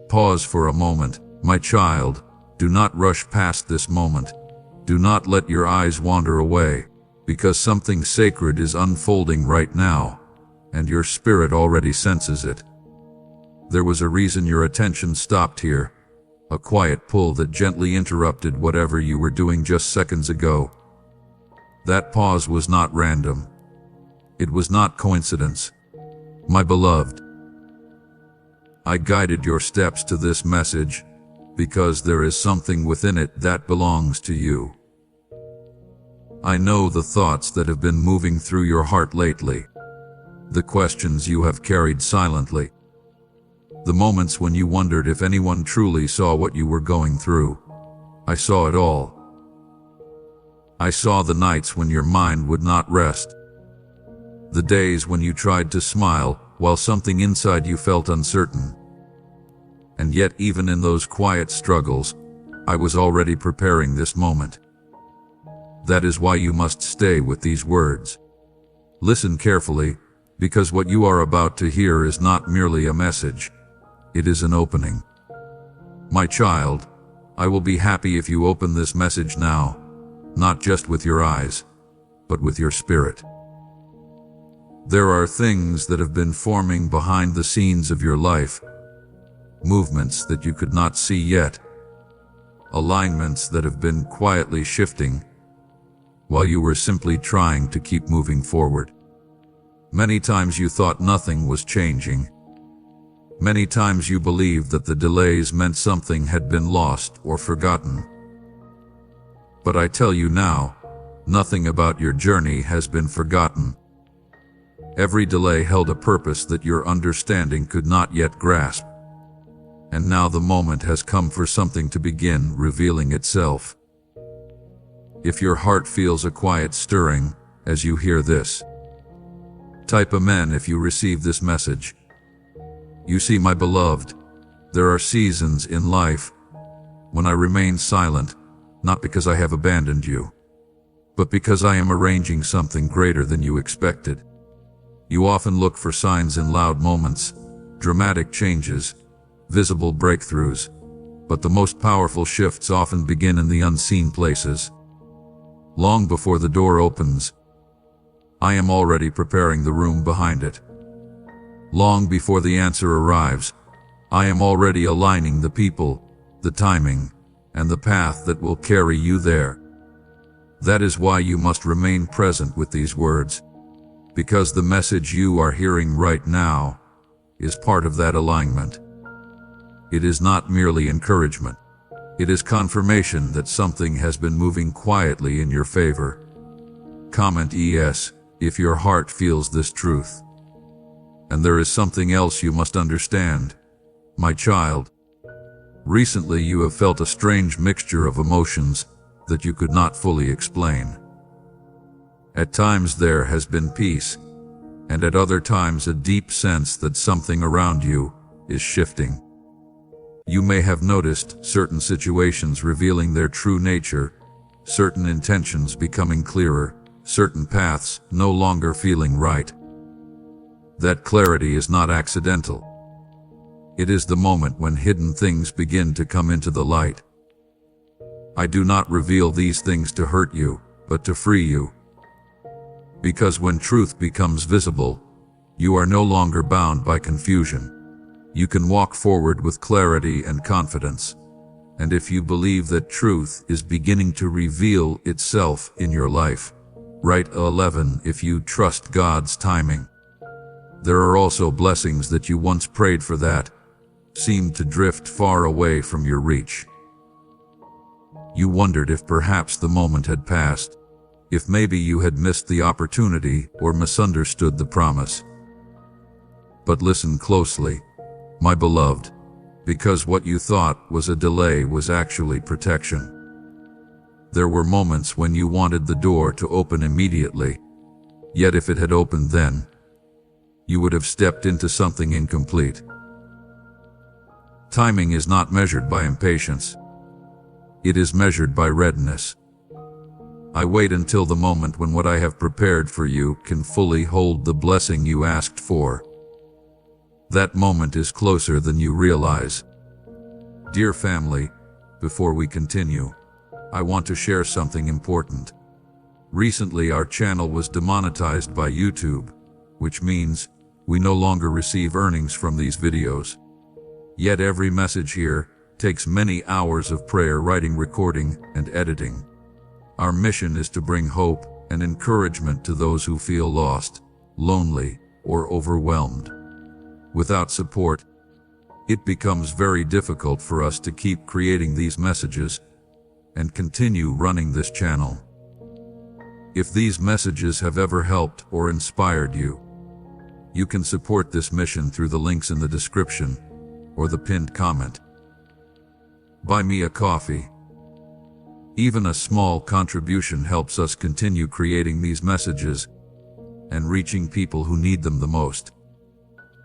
Pause for a moment, my child. Do not rush past this moment. Do not let your eyes wander away, because something sacred is unfolding right now, and your spirit already senses it. There was a reason your attention stopped here, a quiet pull that gently interrupted whatever you were doing just seconds ago. That pause was not random. It was not coincidence. My beloved, I guided your steps to this message because there is something within it that belongs to you. I know the thoughts that have been moving through your heart lately, the questions you have carried silently, the moments when you wondered if anyone truly saw what you were going through. I saw it all. I saw the nights when your mind would not rest, the days when you tried to smile while something inside you felt uncertain. And yet, even in those quiet struggles, I was already preparing this moment. That is why you must stay with these words. Listen carefully, because what you are about to hear is not merely a message. It is an opening. My child, I will be happy if you open this message now, not just with your eyes, but with your spirit. There are things that have been forming behind the scenes of your life, movements that you could not see yet, alignments that have been quietly shifting while you were simply trying to keep moving forward. Many times you thought nothing was changing. Many times you believed that the delays meant something had been lost or forgotten. But I tell you now, nothing about your journey has been forgotten. Every delay held a purpose that your understanding could not yet grasp. And now the moment has come for something to begin revealing itself. If your heart feels a quiet stirring as you hear this, type Amen if you receive this message. You see, my beloved, there are seasons in life when I remain silent, not because I have abandoned you, but because I am arranging something greater than you expected. You often look for signs in loud moments, dramatic changes, visible breakthroughs, but the most powerful shifts often begin in the unseen places. Long before the door opens, I am already preparing the room behind it. Long before the answer arrives, I am already aligning the people, the timing, and the path that will carry you there. That is why you must remain present with these words, because the message you are hearing right now is part of that alignment. It is not merely encouragement. It is confirmation that something has been moving quietly in your favor. Comment yes if your heart feels this truth. And there is something else you must understand, my child. Recently you have felt a strange mixture of emotions that you could not fully explain. At times there has been peace, and at other times a deep sense that something around you is shifting. You may have noticed certain situations revealing their true nature, certain intentions becoming clearer, certain paths no longer feeling right. That clarity is not accidental. It is the moment when hidden things begin to come into the light. I do not reveal these things to hurt you, but to free you. Because when truth becomes visible, you are no longer bound by confusion. You can walk forward with clarity and confidence. And if you believe that truth is beginning to reveal itself in your life, write 11 if you trust God's timing. There are also blessings that you once prayed for that seemed to drift far away from your reach. You wondered if perhaps the moment had passed, if maybe you had missed the opportunity or misunderstood the promise. But listen closely, my beloved, because what you thought was a delay was actually protection. There were moments when you wanted the door to open immediately, yet if it had opened then, you would have stepped into something incomplete. Timing is not measured by impatience. It is measured by readiness. I wait until the moment when what I have prepared for you can fully hold the blessing you asked for. That moment is closer than you realize, Dear family, before we continue, I want to share something important. Recently, our channel was demonetized by YouTube, which means we no longer receive earnings from these videos. Yet every message here takes many hours of prayer, writing, recording, and editing. Our mission is to bring hope and encouragement to those who feel lost, lonely, or overwhelmed. Without support, it becomes very difficult for us to keep creating these messages and continue running this channel. If these messages have ever helped or inspired you, you can support this mission through the links in the description or the pinned comment. Buy me a coffee. Even a small contribution helps us continue creating these messages and reaching people who need them the most.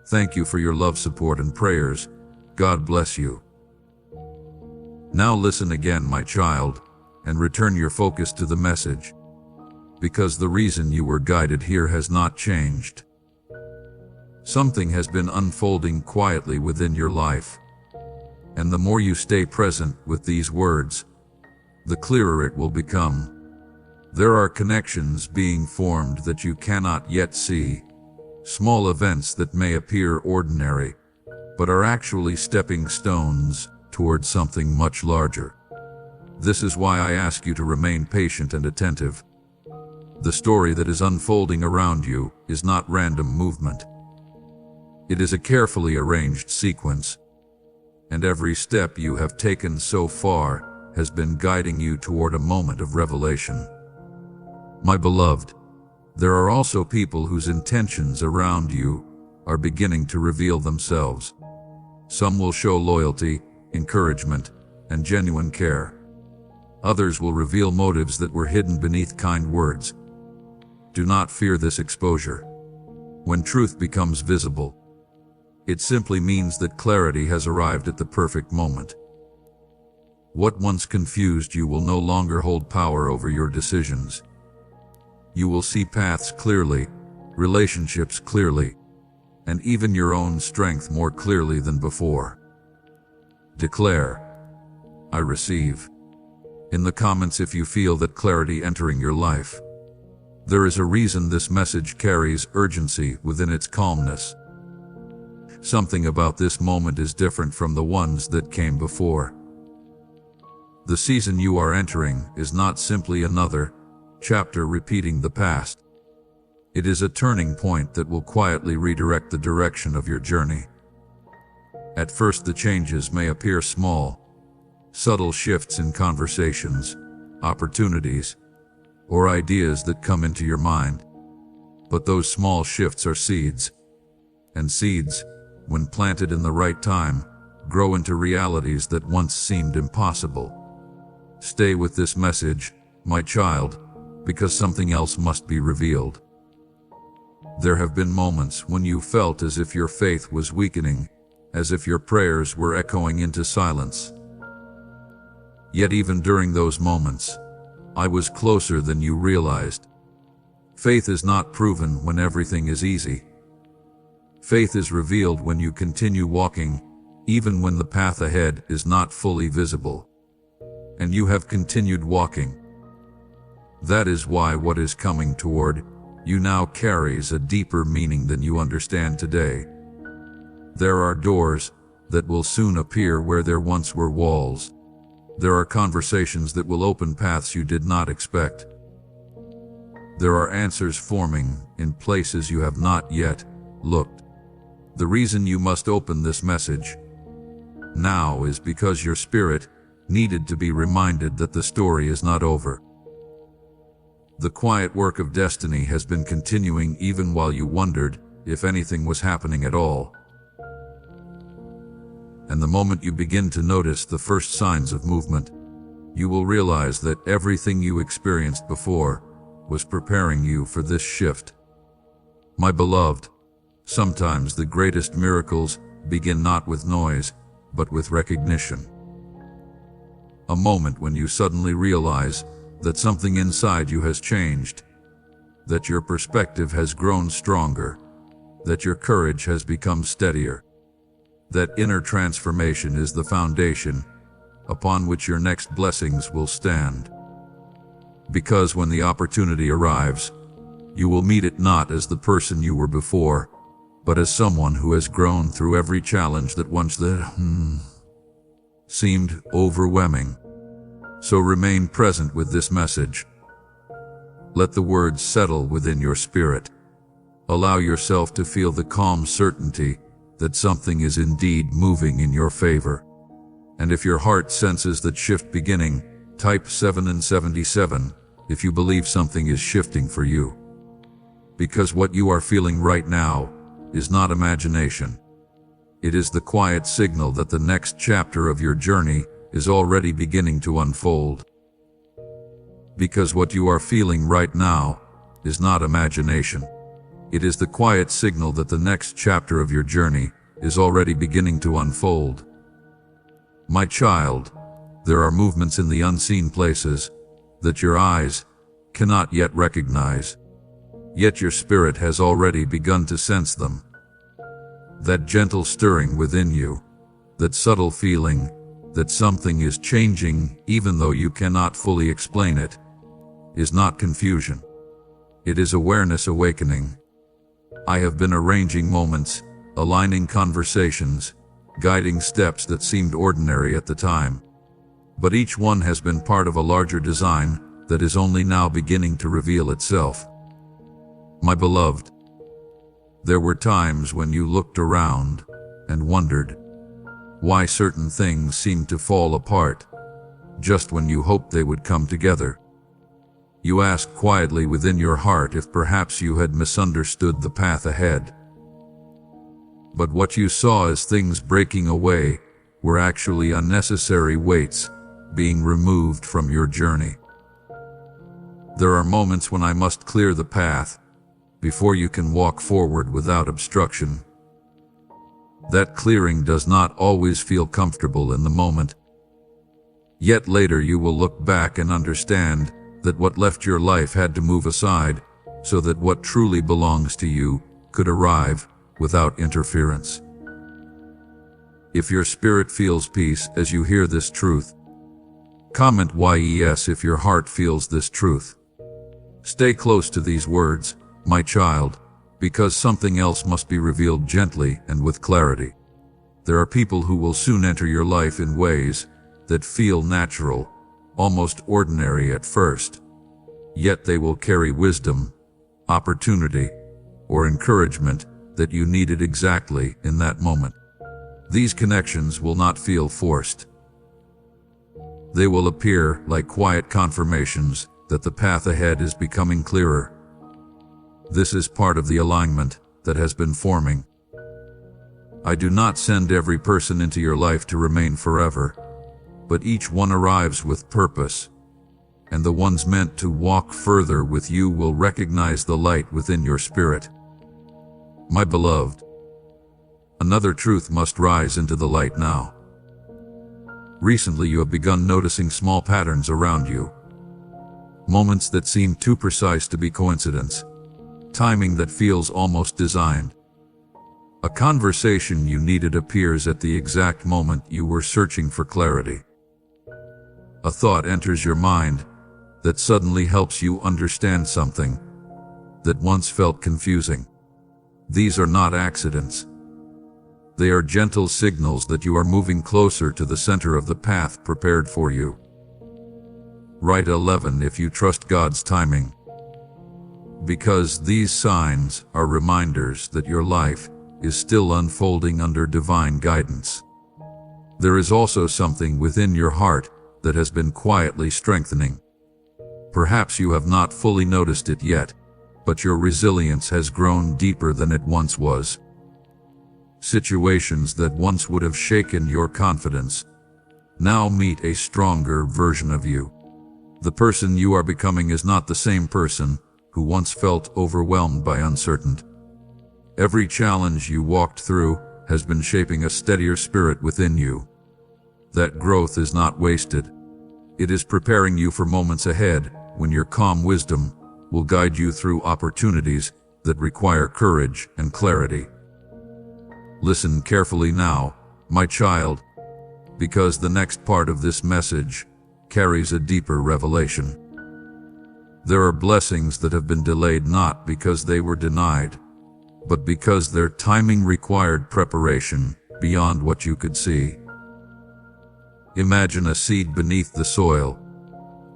Thank you for your love, support, and prayers. God bless you. Now listen again, my child, and return your focus to the message, because the reason you were guided here has not changed. Something has been unfolding quietly within your life, and the more you stay present with these words, the clearer it will become. There are connections being formed that you cannot yet see, small events that may appear ordinary, but are actually stepping stones towards something much larger. This is why I ask you to remain patient and attentive. The story that is unfolding around you is not random movement. It is a carefully arranged sequence, and every step you have taken so far has been guiding you toward a moment of revelation. My beloved, there are also people whose intentions around you are beginning to reveal themselves. Some will show loyalty, encouragement, and genuine care. Others will reveal motives that were hidden beneath kind words. Do not fear this exposure. When truth becomes visible, it simply means that clarity has arrived at the perfect moment. What once confused you will no longer hold power over your decisions. You will see paths clearly, relationships clearly, and even your own strength more clearly than before. Declare, I receive. In the comments if you feel that clarity entering your life. There is a reason this message carries urgency within its calmness. Something about this moment is different from the ones that came before. The season you are entering is not simply another chapter repeating the past. It is a turning point that will quietly redirect the direction of your journey. At first, the changes may appear small, subtle shifts in conversations, opportunities, or ideas that come into your mind. But those small shifts are seeds, and seeds, when planted in the right time, grow into realities that once seemed impossible. Stay with this message, my child, because something else must be revealed. There have been moments when you felt as if your faith was weakening, as if your prayers were echoing into silence. Yet even during those moments, I was closer than you realized. Faith is not proven when everything is easy. Faith is revealed when you continue walking, even when the path ahead is not fully visible. And you have continued walking. That is why what is coming toward you now carries a deeper meaning than you understand today. There are doors that will soon appear where there once were walls. There are conversations that will open paths you did not expect. There are answers forming in places you have not yet looked. The reason you must open this message now is because your spirit needed to be reminded that the story is not over. The quiet work of destiny has been continuing even while you wondered if anything was happening at all. And the moment you begin to notice the first signs of movement, you will realize that everything you experienced before was preparing you for this shift. My beloved, sometimes the greatest miracles begin not with noise, but with recognition. A moment when you suddenly realize that something inside you has changed, that your perspective has grown stronger, that your courage has become steadier. That inner transformation is the foundation upon which your next blessings will stand. Because when the opportunity arrives, you will meet it not as the person you were before, but as someone who has grown through every challenge that once seemed overwhelming. So remain present with this message. Let the words settle within your spirit. Allow yourself to feel the calm certainty that something is indeed moving in your favor. And if your heart senses that shift beginning, type 7 and 77 if you believe something is shifting for you. Because what you are feeling right now is not imagination. It is the quiet signal that the next chapter of your journey is already beginning to unfold. Because what you are feeling right now is not imagination. It is the quiet signal that the next chapter of your journey is already beginning to unfold. My child, there are movements in the unseen places that your eyes cannot yet recognize, yet your spirit has already begun to sense them. That gentle stirring within you, that subtle feeling that something is changing even though you cannot fully explain it, is not confusion. It is awareness awakening. I have been arranging moments, aligning conversations, guiding steps that seemed ordinary at the time. But each one has been part of a larger design that is only now beginning to reveal itself. My beloved, there were times when you looked around and wondered why certain things seemed to fall apart just when you hoped they would come together. You asked quietly within your heart if perhaps you had misunderstood the path ahead. But what you saw as things breaking away were actually unnecessary weights being removed from your journey. There are moments when I must clear the path before you can walk forward without obstruction. That clearing does not always feel comfortable in the moment. Yet later you will look back and understand that what left your life had to move aside so that what truly belongs to you could arrive without interference. If your spirit feels peace as you hear this truth, comment yes if your heart feels this truth. Stay close to these words, my child, because something else must be revealed gently and with clarity. There are people who will soon enter your life in ways that feel natural, almost ordinary at first. Yet they will carry wisdom, opportunity, or encouragement that you needed exactly in that moment. These connections will not feel forced. They will appear like quiet confirmations that the path ahead is becoming clearer. This is part of the alignment that has been forming. I do not send every person into your life to remain forever, but each one arrives with purpose, and the ones meant to walk further with you will recognize the light within your spirit. My beloved, another truth must rise into the light now. Recently you have begun noticing small patterns around you. Moments that seem too precise to be coincidence. Timing that feels almost designed. A conversation you needed appears at the exact moment you were searching for clarity. A thought enters your mind that suddenly helps you understand something that once felt confusing. These are not accidents. They are gentle signals that you are moving closer to the center of the path prepared for you. Write 11 if you trust God's timing. Because these signs are reminders that your life is still unfolding under divine guidance. There is also something within your heart that has been quietly strengthening. Perhaps you have not fully noticed it yet, but your resilience has grown deeper than it once was. Situations that once would have shaken your confidence now meet a stronger version of you. The person you are becoming is not the same person who once felt overwhelmed by uncertainty. Every challenge you walked through has been shaping a steadier spirit within you. That growth is not wasted. It is preparing you for moments ahead when your calm wisdom will guide you through opportunities that require courage and clarity. Listen carefully now, My child, because the next part of this message carries a deeper revelation. There are blessings that have been delayed not because they were denied, but because their timing required preparation beyond what you could see. Imagine a seed beneath the soil.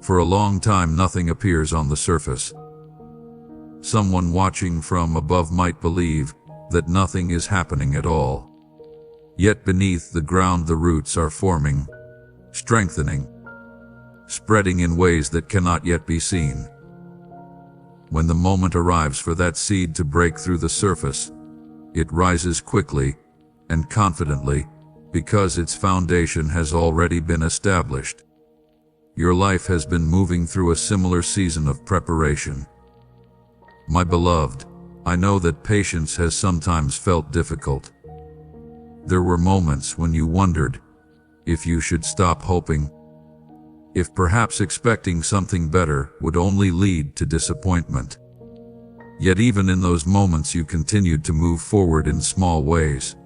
For a long time nothing appears on the surface. Someone watching from above might believe that nothing is happening at all. Yet beneath the ground the roots are forming, strengthening, spreading in ways that cannot yet be seen. When the moment arrives for that seed to break through the surface, it rises quickly and confidently because its foundation has already been established. Your life has been moving through a similar season of preparation. My beloved, I know that patience has sometimes felt difficult. There were moments when you wondered if you should stop hoping, if perhaps expecting something better would only lead to disappointment. Yet even in those moments you continued to move forward in small ways.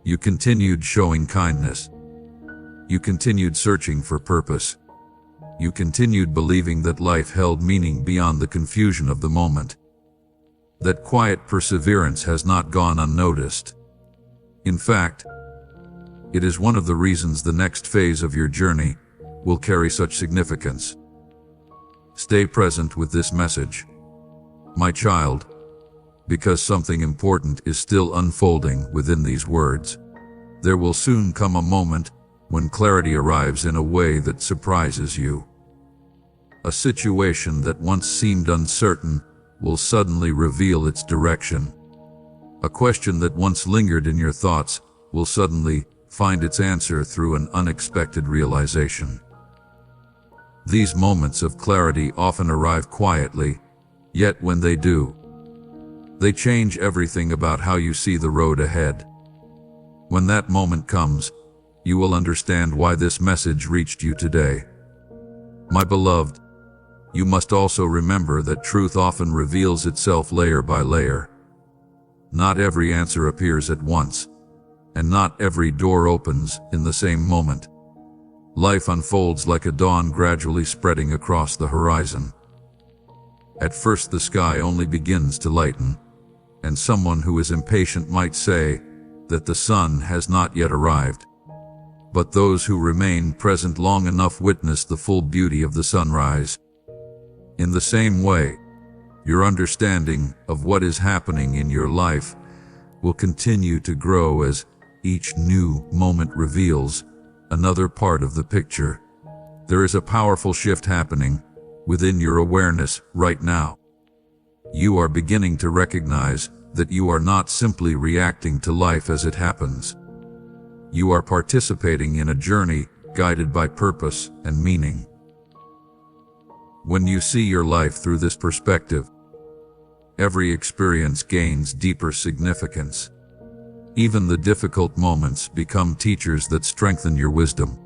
You continued showing kindness. You continued searching for purpose. You continued believing that life held meaning beyond the confusion of the moment. That quiet perseverance has not gone unnoticed. In fact, it is one of the reasons the next phase of your journey will carry such significance. Stay present with this message, my child, because something important is still unfolding within these words. There will soon come a moment when clarity arrives in a way that surprises you. A situation that once seemed uncertain will suddenly reveal its direction. A question that once lingered in your thoughts will suddenly find its answer through an unexpected realization. These moments of clarity often arrive quietly, yet when they do, they change everything about how you see the road ahead. When that moment comes, you will understand why this message reached you today. My beloved, you must also remember that truth often reveals itself layer by layer. Not every answer appears at once, and not every door opens in the same moment. Life unfolds like a dawn gradually spreading across the horizon. At first the sky only begins to lighten, and someone who is impatient might say that the sun has not yet arrived. But those who remain present long enough witness the full beauty of the sunrise. In the same way, your understanding of what is happening in your life will continue to grow as each new moment reveals another part of the picture. There is a powerful shift happening within your awareness right now. You are beginning to recognize that you are not simply reacting to life as it happens. You are participating in a journey guided by purpose and meaning. When you see your life through this perspective, every experience gains deeper significance. Even the difficult moments become teachers that strengthen your wisdom.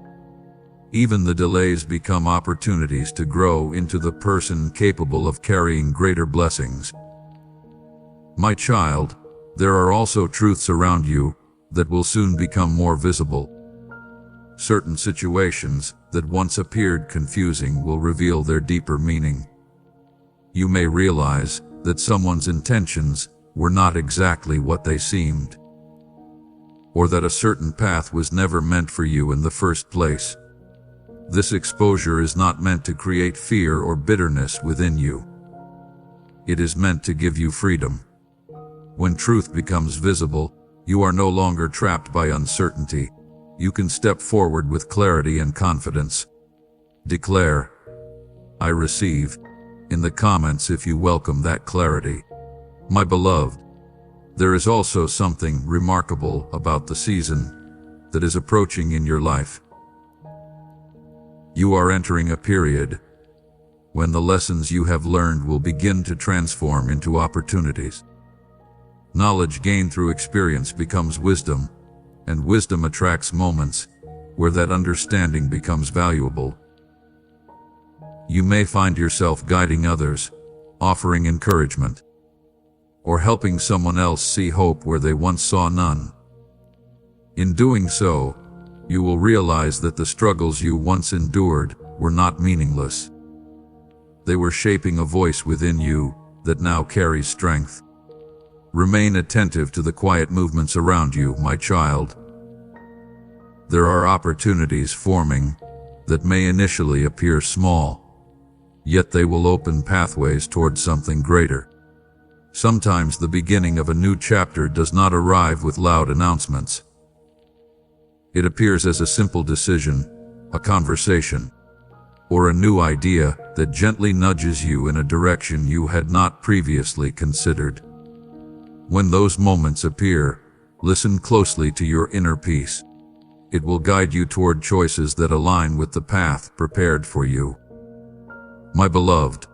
Even the delays become opportunities to grow into the person capable of carrying greater blessings. My child, there are also truths around you that will soon become more visible. Certain situations that once appeared confusing will reveal their deeper meaning. You may realize that someone's intentions were not exactly what they seemed, or that a certain path was never meant for you in the first place. This exposure is not meant to create fear or bitterness within you. It is meant to give you freedom. When truth becomes visible, you are no longer trapped by uncertainty. You can step forward with clarity and confidence. Declare, "I receive," in the comments if you welcome that clarity. My beloved, there is also something remarkable about the season that is approaching in your life. You are entering a period when the lessons you have learned will begin to transform into opportunities. Knowledge gained through experience becomes wisdom, and wisdom attracts moments where that understanding becomes valuable. You may find yourself guiding others, offering encouragement, or helping someone else see hope where they once saw none. In doing so, you will realize that the struggles you once endured were not meaningless. They were shaping a voice within you that now carries strength. Remain attentive to the quiet movements around you, my child. There are opportunities forming that may initially appear small, yet they will open pathways towards something greater. Sometimes the beginning of a new chapter does not arrive with loud announcements. It appears as a simple decision, a conversation, or a new idea that gently nudges you in a direction you had not previously considered. When those moments appear, listen closely to your inner peace. It will guide you toward choices that align with the path prepared for you. My beloved,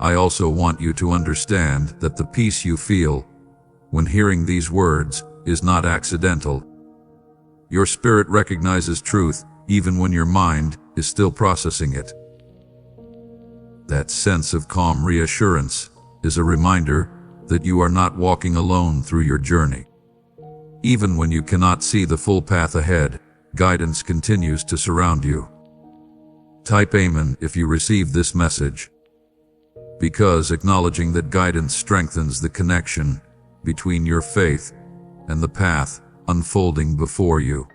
I also want you to understand that the peace you feel when hearing these words is not accidental. Your spirit recognizes truth even when your mind is still processing it. That sense of calm reassurance is a reminder that you are not walking alone through your journey. Even when you cannot see the full path ahead, guidance continues to surround you. Type Amen if you receive this message, because acknowledging that guidance strengthens the connection between your faith and the path unfolding before you.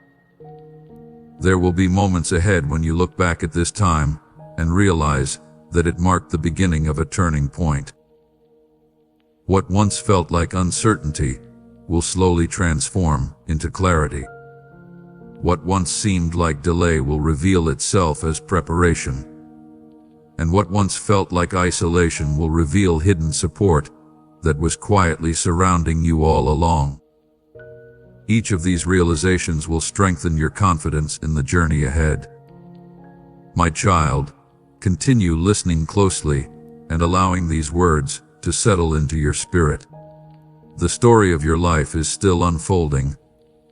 There will be moments ahead when you look back at this time and realize that it marked the beginning of a turning point. What once felt like uncertainty will slowly transform into clarity. What once seemed like delay will reveal itself as preparation. And what once felt like isolation will reveal hidden support that was quietly surrounding you all along. Each of these realizations will strengthen your confidence in the journey ahead. My child, continue listening closely and allowing these words to settle into your spirit. The story of your life is still unfolding,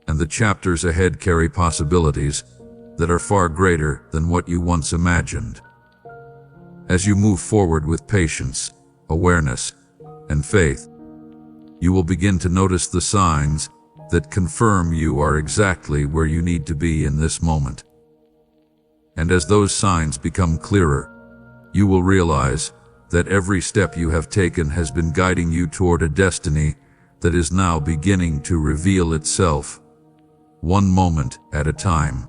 and the chapters ahead carry possibilities that are far greater than what you once imagined. As you move forward with patience, awareness, and faith, you will begin to notice the signs that confirm you are exactly where you need to be in this moment. And as those signs become clearer, you will realize that every step you have taken has been guiding you toward a destiny that is now beginning to reveal itself, one moment at a time.